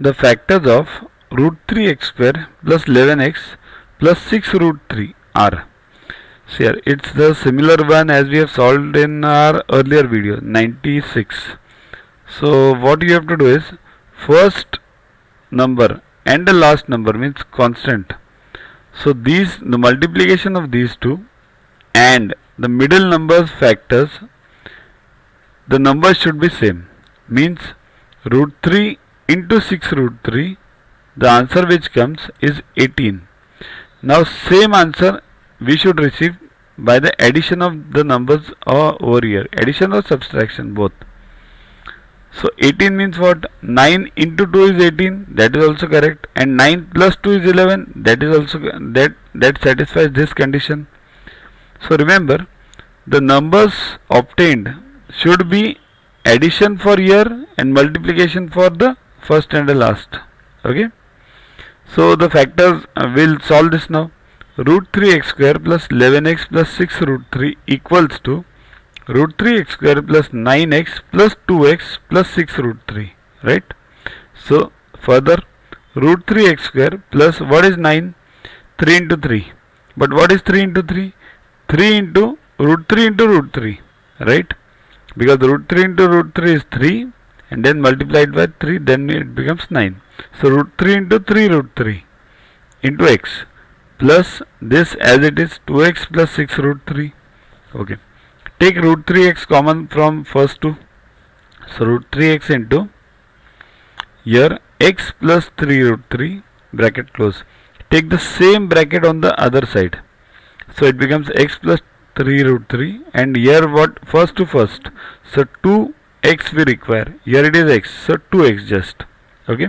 The factors of root 3x square plus 11x plus 6 root 3 are. So here it's the similar one as we have solved in our earlier video 96. So what you have to do is first number and the last number means constant. So the multiplication of these two and the middle numbers factors, the numbers should be same, means root 3 into 6 root 3, the answer which comes is 18. Now same answer we should receive by the addition of the numbers over here, addition or subtraction both. So 18 means what? 9 into 2 is 18, that is also correct, and 9 plus 2 is 11, that is also that satisfies this condition. So remember, the numbers obtained should be addition for here and multiplication for the first and the last. Okay. So the factors will solve this now. Root 3x square plus 11x plus 6 root 3 equals to root 3x square plus 9x plus 2x plus 6 root 3, right? So further, root 3x square plus what is 9? 3 into 3. But what is 3 into 3? 3 into root 3, right? Because root 3 into root 3 is 3 and then multiplied by 3, then it becomes 9. So root 3 into 3 root 3 into x plus this as it is 2x plus 6 root 3. Okay. Take root 3x common from first two. So root 3x into here x plus 3 root 3 bracket close. Take the same bracket on the other side. So it becomes x plus 3 root 3 and here what? First to first. So 2x we require. Here it is x. So 2x just. Okay.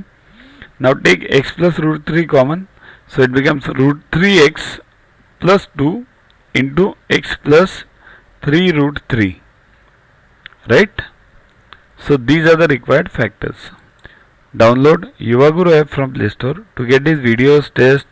Now take x plus root 3 common. So it becomes root 3x plus 2 into x plus 3 root 3. Right? So these are the required factors. Download Yuva Guru app from Play Store to get these videos, tests,